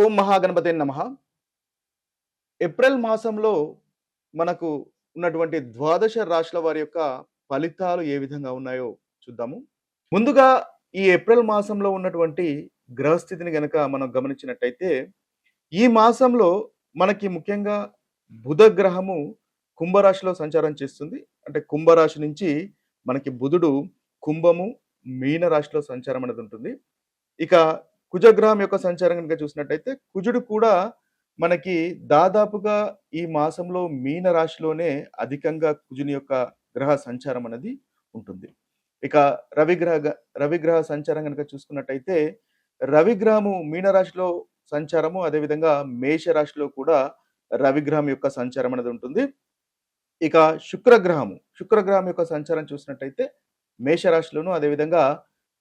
ఓం మహాగణపతే నమః. ఏప్రిల్ మాసంలో మనకు ఉన్నటువంటి ద్వాదశ రాశుల వారి యొక్క ఫలితాలు ఏ విధంగా ఉన్నాయో చూద్దాము. ముందుగా ఈ ఏప్రిల్ మాసంలో ఉన్నటువంటి గ్రహస్థితిని గనక మనం గమనించినట్టయితే, ఈ మాసంలో మనకి ముఖ్యంగా బుధ గ్రహము కుంభరాశిలో సంచారం చేస్తుంది. అంటే కుంభరాశి నుంచి మనకి బుధుడు కుంభము, మీన రాశిలో సంచారం అనేది ఉంటుంది. ఇక కుజగ్రహం యొక్క సంచారం గనుక చూసినట్టయితే, కుజుడు కూడా మనకి దాదాపుగా ఈ మాసంలో మీన రాశిలోనే అధికంగా కుజుని యొక్క గ్రహ సంచారం అనేది ఉంటుంది. ఇక రవిగ్రహ సంచారం గనుక చూసుకున్నట్టయితే, రవిగ్రహము మీన రాశిలో సంచారము, అదేవిధంగా మేష రాశిలో కూడా రవిగ్రహం యొక్క సంచారం అనేది ఉంటుంది. ఇక శుక్రగ్రహం యొక్క సంచారం చూసినట్టయితే మేషరాశిలోను, అదేవిధంగా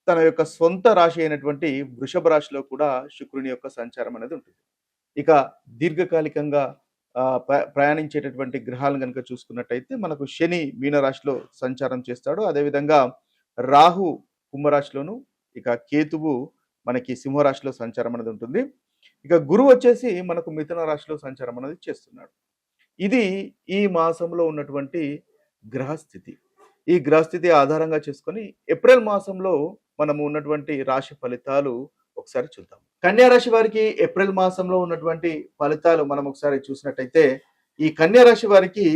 తన యొక్క సొంత రాశి అయినటువంటి వృషభ రాశిలో కూడా శుక్రుని యొక్క సంచారం అనేది ఉంటుంది. ఇక దీర్ఘకాలికంగా ప్రయాణించేటటువంటి గ్రహాలను గనుక చూసుకున్నట్టయితే మనకు శని మీనరాశిలో సంచారం చేస్తాడు. అదేవిధంగా రాహు కుంభరాశిలోను, ఇక కేతువు మనకి సింహరాశిలో సంచారం అనేది ఉంటుంది. ఇక గురువు వచ్చేసి మనకు మిథున రాశిలో సంచారం అనేది చేస్తున్నాడు. ఇది ఈ మాసంలో ఉన్నటువంటి గ్రహస్థితి. ఈ గ్రహస్థితి ఆధారంగా చేసుకొని ఏప్రిల్ మాసంలో మనము ఉన్నటువంటి రాశి ఫలితాలు ఒకసారి చూద్దాం. కన్యా రాశి వారికి ఏప్రిల్ మాసంలో ఉన్నటువంటి ఫలితాలు మనం ఒకసారి చూసినట్టయితే, ఈ కన్యా రాశి వారికి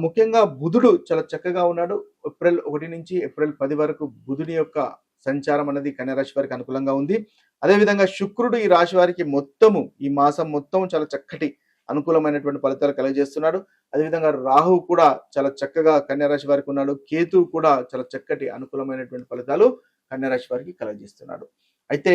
ముఖ్యంగా బుధుడు చాలా చక్కగా ఉన్నాడు. ఏప్రిల్ 1 నుంచి ఏప్రిల్ 10 వరకు బుధుని యొక్క సంచారం అనేది కన్యా రాశి వారికి అనుకూలంగా ఉంది. అదేవిధంగా శుక్రుడు ఈ రాశి వారికి ఈ మాసం మొత్తం చాలా చక్కటి అనుకూలమైనటువంటి ఫలితాలు కలుగజేస్తున్నాడు. అదేవిధంగా రాహువు కూడా చాలా చక్కగా కన్యా రాశి వారికి ఉన్నాడు. కేతువు కూడా చాలా చక్కటి అనుకూలమైనటువంటి ఫలితాలు కన్యా రాశి వారికి కలుగజేస్తున్నాడు. అయితే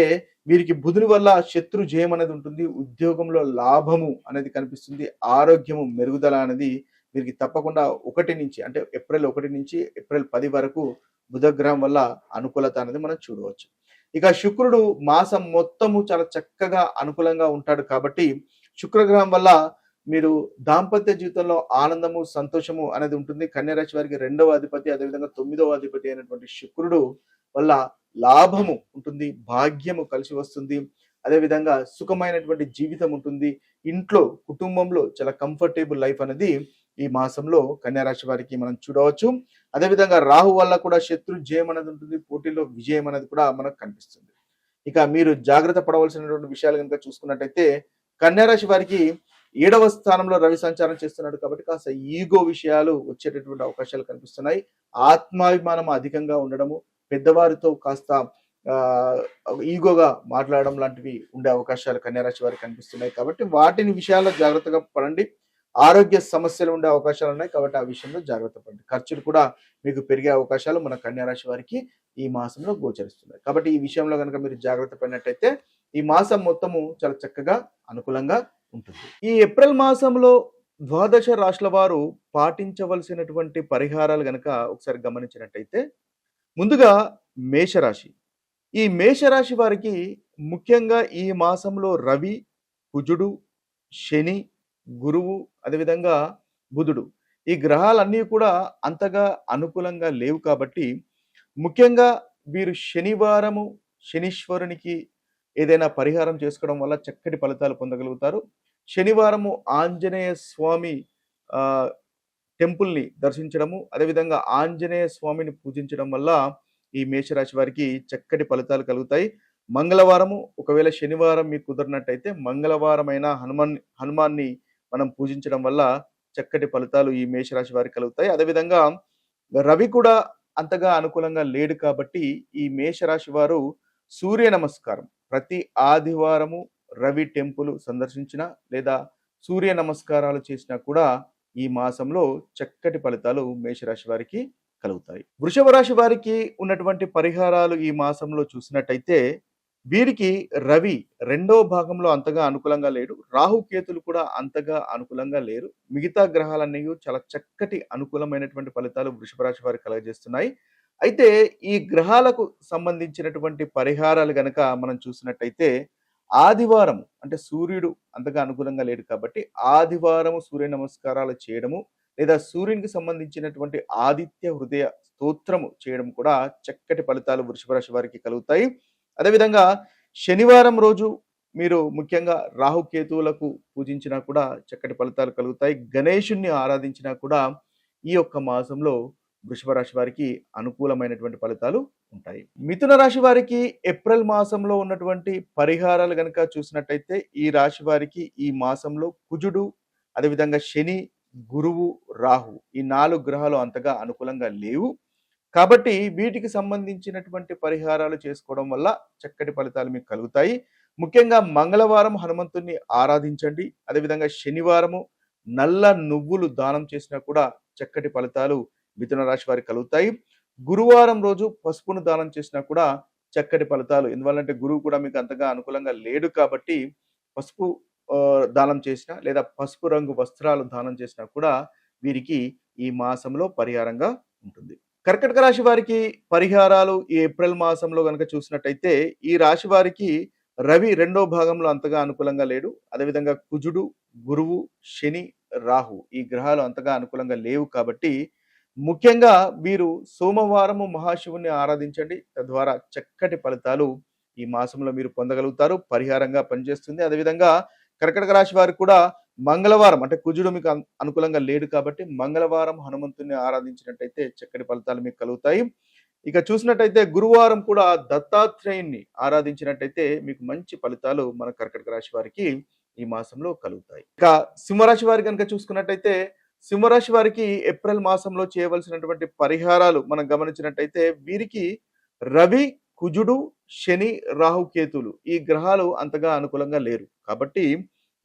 వీరికి బుధుని వల్ల శత్రు జయం అనేది ఉంటుంది. ఉద్యోగంలో లాభము అనేది కనిపిస్తుంది. ఆరోగ్యము మెరుగుదల అనేది వీరికి తప్పకుండా 1 నుంచి, అంటే ఏప్రిల్ 1 నుంచి ఏప్రిల్ 10 వరకు బుధగ్రహం వల్ల అనుకూలత అనేది మనం చూడవచ్చు. ఇక శుక్రుడు మాసం మొత్తము చాలా చక్కగా అనుకూలంగా ఉంటాడు కాబట్టి, శుక్రగ్రహం వల్ల మీరు దాంపత్య జీవితంలో ఆనందము, సంతోషము అనేది ఉంటుంది. కన్యా రాశి వారికి 2వ అధిపతి, అదేవిధంగా 9వ అధిపతి అయినటువంటి శుక్రుడు వల్ల లాభము ఉంటుంది, భాగ్యము కలిసి వస్తుంది, అదేవిధంగా సుఖమైనటువంటి జీవితం ఉంటుంది. ఇంట్లో కుటుంబంలో చాలా కంఫర్టబుల్ లైఫ్ అనేది ఈ మాసంలో కన్యా రాశి వారికి మనం చూడవచ్చు. అదేవిధంగా రాహు వల్ల కూడా శత్రు జయం అనేది ఉంటుంది, పోటీలో విజయం అనేది కూడా మనకు కనిపిస్తుంది. ఇక మీరు జాగ్రత్త పడవలసినటువంటి విషయాలు కనుక చూసుకున్నట్టయితే, కన్యా రాశి వారికి 7వ స్థానంలో రవి సంచారం చేస్తున్నాడు కాబట్టి కాస్త ఈగో విషయాలు వచ్చేటటువంటి అవకాశాలు కనిపిస్తున్నాయి. ఆత్మాభిమానం అధికంగా ఉండడము, పెద్దవారితో కాస్త ఈగోగా మాట్లాడడం లాంటివి ఉండే అవకాశాలు కన్యా రాశి వారికి కనిపిస్తున్నాయి. కాబట్టి వాటిని విషయాల్లో జాగ్రత్తగా పడండి. ఆరోగ్య సమస్యలు ఉండే అవకాశాలు ఉన్నాయి కాబట్టి ఆ విషయంలో జాగ్రత్త పడండి. ఖర్చులు కూడా మీకు పెరిగే అవకాశాలు మన కన్యా రాశి వారికి ఈ మాసంలో గోచరిస్తున్నాయి. కాబట్టి ఈ విషయంలో కనుక మీరు జాగ్రత్త పడినట్టయితే ఈ మాసం మొత్తము చాలా చక్కగా అనుకూలంగా ఉంటుంది. ఈ ఏప్రిల్ మాసంలో ద్వాదశ రాశుల వారు పాటించవలసినటువంటి పరిహారాలు గనక ఒకసారి గమనించినట్టయితే, ముందుగా మేషరాశి. ఈ మేషరాశి వారికి ముఖ్యంగా ఈ మాసంలో రవి, కుజుడు, శని, గురువు, అదేవిధంగా బుధుడు, ఈ గ్రహాలన్నీ కూడా అంతగా అనుకూలంగా లేవు కాబట్టి, ముఖ్యంగా వీరు శనీశ్వరునికి ఏదైనా పరిహారం చేసుకోవడం వల్ల చక్కటి ఫలితాలు పొందగలుగుతారు. శనివారము ఆంజనేయ స్వామి టెంపుల్ని దర్శించడము, అదేవిధంగా ఆంజనేయ స్వామిని పూజించడం వల్ల ఈ మేషరాశి వారికి చక్కటి ఫలితాలు కలుగుతాయి. మంగళవారము, ఒకవేళ శనివారం మీకు కుదరినట్టయితే మంగళవారం అయినా హనుమాన్ని మనం పూజించడం వల్ల చక్కటి ఫలితాలు ఈ మేషరాశి వారికి కలుగుతాయి. అదేవిధంగా రవి కూడా అంతగా అనుకూలంగా లేడు కాబట్టి ఈ మేషరాశి వారు సూర్య నమస్కారం ప్రతి ఆదివారము రవి టెంపుల్ సందర్శించిన లేదా సూర్య నమస్కారాలు చేసినా కూడా ఈ మాసంలో చక్కటి ఫలితాలు మేషరాశి వారికి కలుగుతాయి. వృషభ రాశి వారికి ఉన్నటువంటి పరిహారాలు ఈ మాసంలో చూసినట్టయితే, వీరికి రవి 2వ భాగంలో అంతగా అనుకూలంగా లేడు. రాహు కేతులు కూడా అంతగా అనుకూలంగా లేరు. మిగతా గ్రహాలన్నీ చాలా చక్కటి అనుకూలమైనటువంటి ఫలితాలు వృషభ రాశి వారికి కలుగజేస్తున్నాయి. అయితే ఈ గ్రహాలకు సంబంధించినటువంటి పరిహారాలు గనక మనం చూసినట్టయితే, ఆదివారం అంటే సూర్యుడు అంతగా అనుకూలంగా లేడు కాబట్టి ఆదివారం సూర్య నమస్కారాలు చేయడము, లేదా సూర్యునికి సంబంధించినటువంటి ఆదిత్య హృదయ స్తోత్రము చేయడం కూడా చక్కటి ఫలితాలు వృషభ రాశి వారికి కలుగుతాయి. అదేవిధంగా శనివారం రోజు మీరు ముఖ్యంగా రాహుకేతువులకు పూజించినా కూడా చక్కటి ఫలితాలు కలుగుతాయి. గణేషుడిని ఆరాధించినా కూడా ఈ యొక్క మాసంలో వృషభ రాశి వారికి అనుకూలమైనటువంటి ఫలితాలు ఉంటాయి. మిథున రాశి వారికి ఏప్రిల్ మాసంలో ఉన్నటువంటి పరిహారాలు గనుక చూసినట్టయితే ఈ రాశి వారికి ఈ మాసంలో కుజుడు, అదేవిధంగా శని, గురువు, రాహు ఈ 4 గ్రహాలు అంతగా అనుకూలంగా లేవు. కాబట్టి వీటికి సంబంధించినటువంటి పరిహారాలు చేసుకోవడం వల్ల చక్కటి ఫలితాలు మీకు కలుగుతాయి. ముఖ్యంగా మంగళవారం హనుమంతుడిని ఆరాధించండి. అదేవిధంగా శనివారము నల్ల నువ్వులు దానం చేసినా కూడా చక్కటి ఫలితాలు మిథున రాశి వారికి కలుగుతాయి. గురువారం రోజు పసుపును దానం చేసినా కూడా చక్కటి ఫలితాలు. ఎందువల్లంటే గురువు కూడా మీకు అంతగా అనుకూలంగా లేడు కాబట్టి పసుపు దానం చేసినా లేదా పసుపు రంగు వస్త్రాలు దానం చేసినా కూడా వీరికి ఈ మాసంలో పరిహారంగా ఉంటుంది. కర్కటక రాశి వారికి పరిహారాలు ఈ ఏప్రిల్ మాసంలో గనక చూసినట్టయితే ఈ రాశి వారికి రవి రెండో భాగంలో అంతగా అనుకూలంగా లేడు. అదేవిధంగా కుజుడు, గురువు, శని, రాహు ఈ గ్రహాలు అంతగా అనుకూలంగా లేవు కాబట్టి ముఖ్యంగా వీరు సోమవారము మహాశివుని ఆరాధించండి. తద్వారా చక్కటి ఫలితాలు ఈ మాసంలో మీరు పొందగలుగుతారు. పరిహారంగా పనిచేస్తుంది. అదేవిధంగా కర్కటక రాశి వారికి కూడా మంగళవారం అంటే కుజుడు మీకు అనుకూలంగా లేడు కాబట్టి మంగళవారం హనుమంతుని ఆరాధించినట్టయితే చక్కటి ఫలితాలు మీకు కలుగుతాయి. ఇక చూసినట్టయితే గురువారం కూడా దత్తాత్రేయుని ఆరాధించినట్టయితే మీకు మంచి ఫలితాలు మన కర్కటక రాశి వారికి ఈ మాసంలో కలుగుతాయి. ఇక సింహరాశి వారి కనుక చూసుకున్నట్టయితే సింహరాశి వారికి ఏప్రిల్ మాసంలో చేయవలసినటువంటి పరిహారాలు మనం గమనించినట్టయితే వీరికి రవి, కుజుడు, శని, రాహుకేతులు ఈ గ్రహాలు అంతగా అనుకూలంగా లేరు. కాబట్టి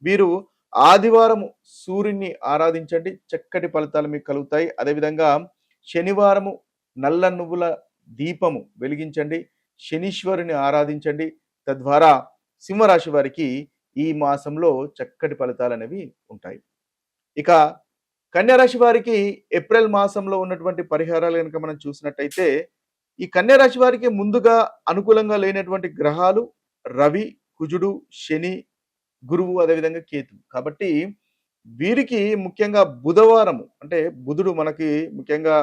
వీరు ఆదివారం సూర్యుని ఆరాధించండి. చక్కటి ఫలితాలు మీకు కలుగుతాయి. అదేవిధంగా శనివారము నల్ల నువ్వుల దీపము వెలిగించండి. శనీశ్వరుని ఆరాధించండి. తద్వారా సింహరాశి వారికి ఈ మాసంలో చక్కటి ఫలితాలు అనేవి ఉంటాయి. ఇక కన్యా రాశి వారికి ఏప్రిల్ మాసంలో ఉన్నటువంటి పరిహారాలు కనుక మనం చూసినట్టయితే ఈ కన్యా రాశి వారికి ముందుగా అనుకూలంగా లేనటువంటి గ్రహాలు రవి, కుజుడు, శని, గురువు, అదేవిధంగా కేతు. కాబట్టి వీరికి ముఖ్యంగా బుధవారము అంటే బుధుడు మనకి ముఖ్యంగా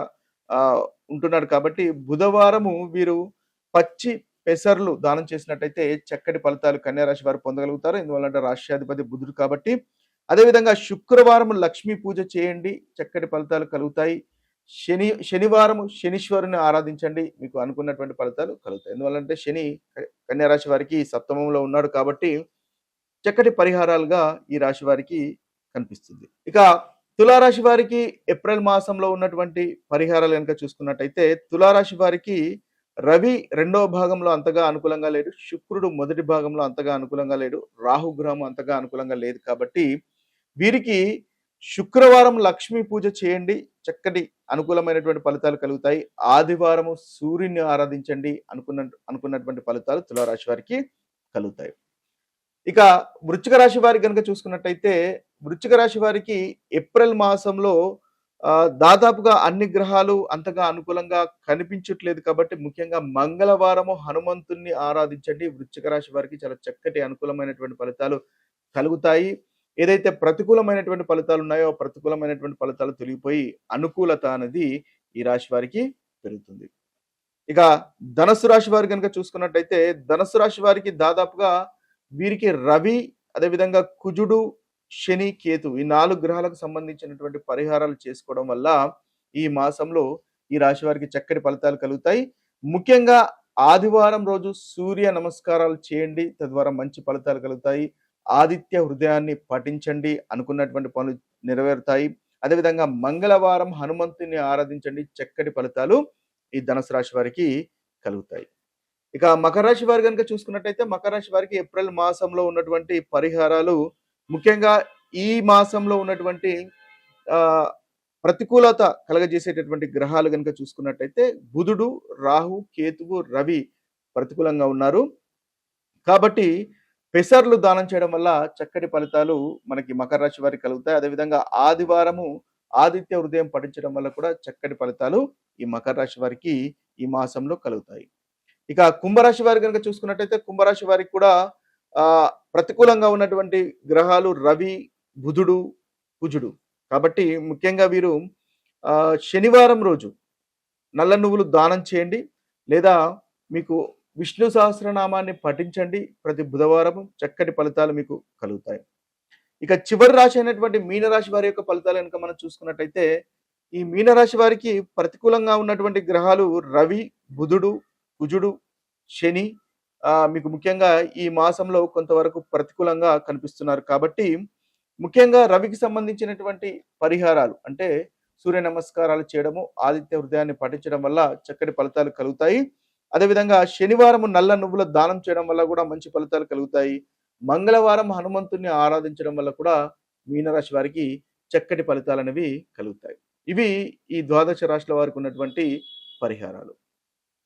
ఉంటున్నాడు కాబట్టి బుధవారము వీరు పచ్చి పెసర్లు దానం చేసినట్టయితే చక్కటి ఫలితాలు కన్యా రాశి వారు పొందగలుగుతారు. ఎందువల్లంటే రాష్ట్రాధిపతి బుధుడు కాబట్టి. అదేవిధంగా శుక్రవారం లక్ష్మీ పూజ చేయండి. చక్కటి ఫలితాలు కలుగుతాయి. శనివారం శనీశ్వరుని ఆరాధించండి. మీకు అనుకున్నటువంటి ఫలితాలు కలుగుతాయి. ఎందువల్లంటే శని కన్యా రాశి వారికి సప్తమంలో ఉన్నాడు కాబట్టి చక్కటి పరిహారాలుగా ఈ రాశి వారికి కనిపిస్తుంది. ఇక తులారాశి వారికి ఏప్రిల్ మాసంలో ఉన్నటువంటి పరిహారాలు కనుక చూసుకున్నట్టయితే తులారాశి వారికి రవి రెండవ భాగంలో అంతగా అనుకూలంగా లేడు. శుక్రుడు మొదటి భాగంలో అంతగా అనుకూలంగా లేడు. రాహుగ్రహం అంతగా అనుకూలంగా లేదు కాబట్టి వీరికి శుక్రవారం లక్ష్మీ పూజ చేయండి. చక్కటి అనుకూలమైనటువంటి ఫలితాలు కలుగుతాయి. ఆదివారము సూర్యుని ఆరాధించండి. అనుకున్నటువంటి ఫలితాలు తులారాశి వారికి కలుగుతాయి. ఇక వృశ్చిక రాశి వారికి కనుక చూసుకున్నట్టయితే వృశ్చిక రాశి వారికి ఏప్రిల్ మాసంలో దాదాపుగా అన్ని గ్రహాలు అంతగా అనుకూలంగా కనిపించట్లేదు కాబట్టి ముఖ్యంగా మంగళవారము హనుమంతుణ్ణి ఆరాధించండి. వృశ్చిక రాశి వారికి చాలా చక్కటి అనుకూలమైనటువంటి ఫలితాలు కలుగుతాయి. ఏదైతే ప్రతికూలమైనటువంటి ఫలితాలు ఉన్నాయో ప్రతికూలమైనటువంటి ఫలితాలు తొలగిపోయి అనుకూలత అనేది ఈ రాశి వారికి పెరుగుతుంది. ఇక ధనస్సు రాశి వారి కనుక చూసుకున్నట్టయితే ధనస్సు రాశి వారికి దాదాపుగా వీరికి రవి, అదేవిధంగా కుజుడు, శని, కేతు ఈ 4 గ్రహాలకు సంబంధించినటువంటి పరిహారాలు చేసుకోవడం వల్ల ఈ మాసంలో ఈ రాశి వారికి చక్కటి ఫలితాలు కలుగుతాయి. ముఖ్యంగా ఆదివారం రోజు సూర్య నమస్కారాలు చేయండి. తద్వారా మంచి ఫలితాలు కలుగుతాయి. ఆదిత్య హృదయాన్ని పఠించండి. అనుకున్నటువంటి పనులు నెరవేరుతాయి. అదేవిధంగా మంగళవారం హనుమంతుని ఆరాధించండి. చక్కటి ఫలితాలు ఈ ధనుసు రాశి వారికి కలుగుతాయి. ఇక మకర రాశి వారు కనుక చూసుకున్నట్టయితే మకర రాశి వారికి ఏప్రిల్ మాసంలో ఉన్నటువంటి పరిహారాలు ముఖ్యంగా ఈ మాసంలో ఉన్నటువంటి ప్రతికూలత కలగజేసేటటువంటి గ్రహాలు కనుక చూసుకున్నట్టయితే బుధుడు, రాహు, కేతువు, రవి ప్రతికూలంగా ఉన్నారు. కాబట్టి పెసర్లు దానం చేయడం వల్ల చక్కటి ఫలితాలు మనకి మకర రాశి వారికి కలుగుతాయి. అదేవిధంగా ఆదివారము ఆదిత్య హృదయం పఠించడం వల్ల కూడా చక్కటి ఫలితాలు ఈ మకర రాశి వారికి ఈ మాసంలో కలుగుతాయి. ఇక కుంభరాశి వారి కనుక చూసుకున్నట్టయితే కుంభరాశి వారికి కూడా ప్రతికూలంగా ఉన్నటువంటి గ్రహాలు రవి, బుధుడు, కుజుడు. కాబట్టి ముఖ్యంగా వీరు శనివారం రోజు నల్ల నువ్వులు దానం చేయండి. లేదా మీకు విష్ణు సహస్రనామాన్ని పఠించండి. ప్రతి బుధవారము చక్కటి ఫలితాలు మీకు కలుగుతాయి. ఇక చివరి రాశి అయినటువంటి మీనరాశి వారి యొక్క ఫలితాలు గనుక మనం చూసుకున్నట్టయితే, ఈ మీనరాశి వారికి ప్రతికూలంగా ఉన్నటువంటి గ్రహాలు రవి, బుధుడు, కుజుడు, శని మీకు ముఖ్యంగా ఈ మాసంలో కొంతవరకు ప్రతికూలంగా కనిపిస్తున్నారు. కాబట్టి ముఖ్యంగా రవికి సంబంధించినటువంటి పరిహారాలు అంటే సూర్య నమస్కారాలు చేయడము, ఆదిత్య హృదయాన్ని పఠించడం వల్ల చక్కటి ఫలితాలు కలుగుతాయి. అదేవిధంగా శనివారము నల్ల నువ్వుల దానం చేయడం వల్ల కూడా మంచి ఫలితాలు కలుగుతాయి. మంగళవారం హనుమంతుడిని ఆరాధించడం వల్ల కూడా మీనరాశి వారికి చక్కటి ఫలితాలనేవి కలుగుతాయి. ఇవి ఈ ద్వాదశ రాశుల వారికి ఉన్నటువంటి పరిహారాలు.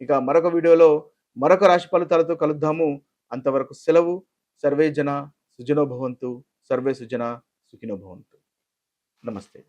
ఇక మరొక వీడియోలో మరొక రాశి ఫలితాలతో కలుద్దాము. అంతవరకు సెలవు. సర్వే జన సుఖినో భవంతు. సర్వే సుజన సుఖినో భవంతు. నమస్తే.